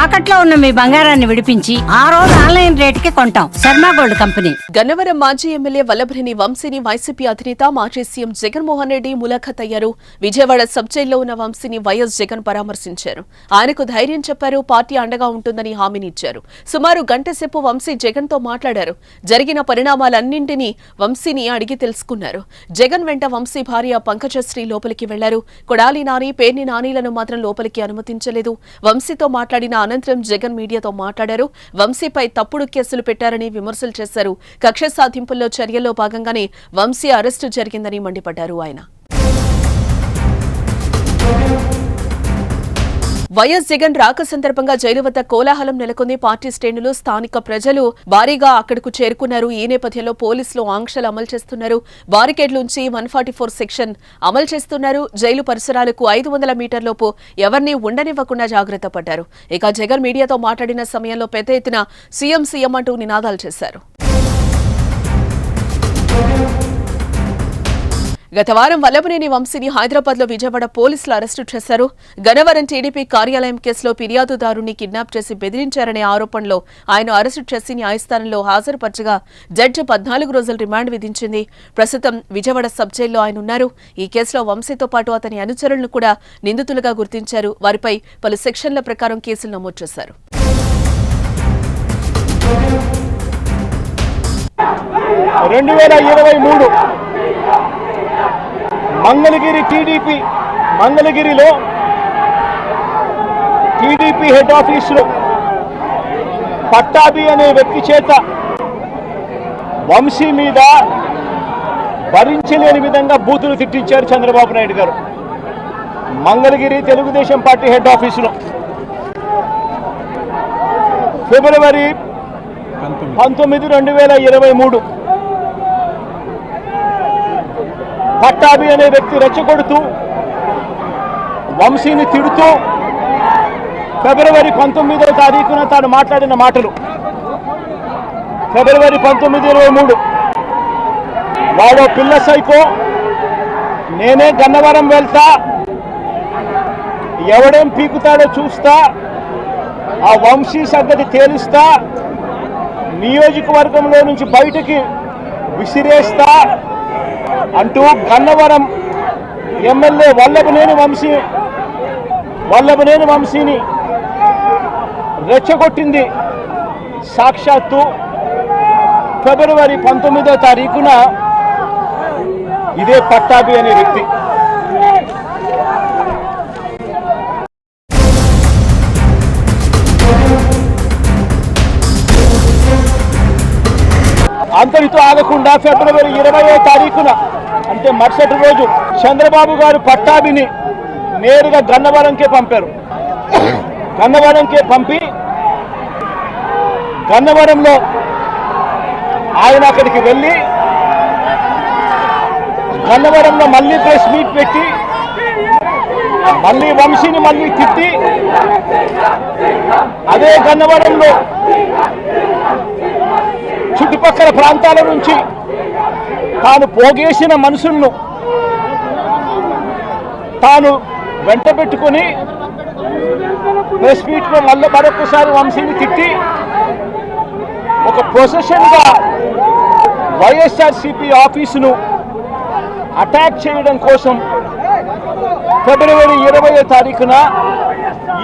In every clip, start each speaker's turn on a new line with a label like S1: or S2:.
S1: తాకట్లో ఉన్న మీ బంగారాన్ని విడిపించి ఆ రోజు ఆన్లైన్ రేటుకి కొంటాం. Sharma gold company.
S2: గన్నవరం మాజీ ఎమ్మెల్యే వల్లభనేని వంశీని వైసీపీ అధినేత మాజీ సీఎం జగన్మోహన్ రెడ్డి ములాఖత్ అయ్యారు. విజయవాడ సబ్ జైల్లో ఉన్న వంశీని వైఎస్ జగన్ పరామర్శించారు. ఆయనకు ధైర్యం చెప్పారు, పార్టీ అండగా ఉంటుందని హామీనిచ్చారు. సుమారు గంట సేపు వంశీ జగన్ తో మాట్లాడారు. జరిగిన పరిణామాలన్నింటినీ వంశీని అడిగి తెలుసుకున్నారు. జగన్ వెంట వంశీ భార్య పంకజశ్రీ లోపలికి వెళ్లారు. కొడాలి నాని, పేర్ని నానీలను మాత్రం లోపలికి అనుమతించలేదు. వంశీతో మాట్లాడిన అనంతరం జగన్ మీడియాతో మాట్లాడారు. వంశీపై తప్పుడు కేసులు పెట్టారని విమర్శలు చేశారు. కక్ష సాధింపుల్లో చర్యల్లో భాగంగానే వంశీ అరెస్టు జరిగిందని మండిపడ్డారు ఆయన. వైఎస్ జగన్ రాక సందర్భంగా జైలు వద్ద కోలాహలం నెలకొంది. పార్టీ శ్రేణులు, స్థానిక ప్రజలు భారీగా అక్కడకు చేరుకున్నారు. ఈ నేపథ్యంలో పోలీసులు ఆంక్షలు అమలు చేస్తున్నారు. బారికేడ్లుంచి 144 సెక్షన్ అమలు చేస్తున్నారు. జైలు పరిసరాలకు 500 మీటర్లోపు ఎవరినీ ఉండనివ్వకుండా జాగ్రత్త పడ్డారు. ఇక జగన్ మీడియాతో మాట్లాడిన సమయంలో పెద్ద ఎత్తున సీఎం అంటూ నినాదాలు చేశారు. గత వారం వల్లభనేని వంశీని హైదరాబాద్ లో విజయవాడ పోలీసులు అరెస్టు చేశారు. గన్నవరం టీడీపీ కార్యాలయం కేసులో ఫిర్యాదుదారుని కిడ్నాప్ చేసి బెదిరించారనే ఆరోపణలో ఆయన అరెస్టు చేసి న్యాయస్థానంలో హాజరుపరచగా జడ్జి 14 రోజుల రిమాండ్ విధించింది. ప్రస్తుతం విజయవాడ సబ్ జైల్లో ఆయన ఉన్నారు. ఈ కేసులో వంశీతో పాటు అతని అనుచరులను కూడా నిందితులుగా గుర్తించారు. వారిపై పలు సెక్షన్ల ప్రకారం కేసులు నమోదు చేశారు.
S3: 2023 మంగళగిరి మంగళగిరిలో టీడీపీ హెడ్ ఆఫీసులో పట్టాభి అనే వ్యక్తి చేత వంశీ మీద భరించలేని విధంగా బూతులు తిట్టించారు చంద్రబాబు నాయుడు గారు. మంగళగిరి తెలుగుదేశం పార్టీ హెడ్ ఆఫీసులో ఫిబ్రవరి 19, 2023 పట్టాభి అనే వ్యక్తి రెచ్చగొడుతూ వంశీని తిడుతూ ఫిబ్రవరి 19వ తారీఖున తాను మాట్లాడిన మాటలు. ఫిబ్రవరి 19, 23 వాడో పిల్ల సైకో, నేనే గన్నవరం వెళ్తా, ఎవడేం పీకుతాడో చూస్తా, ఆ వంశీ సంగతి తేలుస్తా, నియోజకవర్గంలో నుంచి బయటికి విసిరేస్తా అంటూ గన్నవరం ఎమ్మెల్యే వల్లభనేని వంశీని రెచ్చగొట్టింది సాక్షాత్తు ఫిబ్రవరి 19వ తారీఖున ఇదే పట్టాభి అనే వ్యక్తి. అంతటితో ఆగకుండా ఫిబ్రవరి 20వ తారీఖున అంటే మరుసటి రోజు చంద్రబాబు గారు పట్టాభిని నేరుగా గన్నవరంకే పంపారు. గన్నవరంకే పంపి గన్నవరంలో ఆయన అక్కడికి వెళ్ళి గన్నవరంలో మళ్ళీ ప్రెస్ మీట్ పెట్టి మళ్ళీ వంశీని మళ్ళీ తిట్టి అదే గన్నవరంలో చుట్టుపక్కల ప్రాంతాల నుంచి తాను పోగేసిన మనుషులను తాను వెంట పెట్టుకుని ప్రెస్ మీట్లో మళ్ళీ మరొకసారి వంశీని తిట్టి ఒక ప్రొసెషన్గా వైఎస్ఆర్సీపీ ఆఫీసును అటాక్ చేయడం కోసం ఫిబ్రవరి 20వ తారీఖున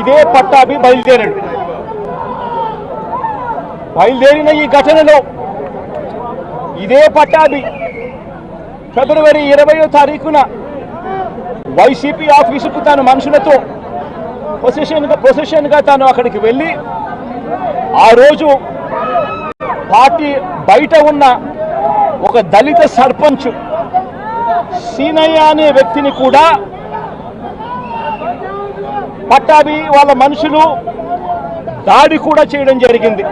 S3: ఇదే పట్టాభి బయలుదేరిన ఈ ఘటనలో ఇదే పట్టాభి ఫిబ్రవరి 20వ తారీఖున వైసీపీ ఆఫీసుకు తన మనుషులతో పొజిషన్గా తాను అక్కడికి వెళ్ళి ఆ రోజు పార్టీ బయట ఉన్న ఒక దళిత సర్పంచ్ సీనయ్య అనే వ్యక్తిని కూడా పట్టాభి వాళ్ళ మనుషులు దాడి కూడా చేయడం జరిగింది.